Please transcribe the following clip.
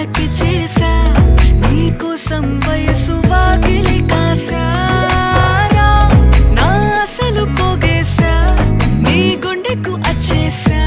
గట్టి చేసా నీకోసం వయసు వాకిలి కాసారా నా అసలు పోగేశా నీ గుండెకు అచ్చేసా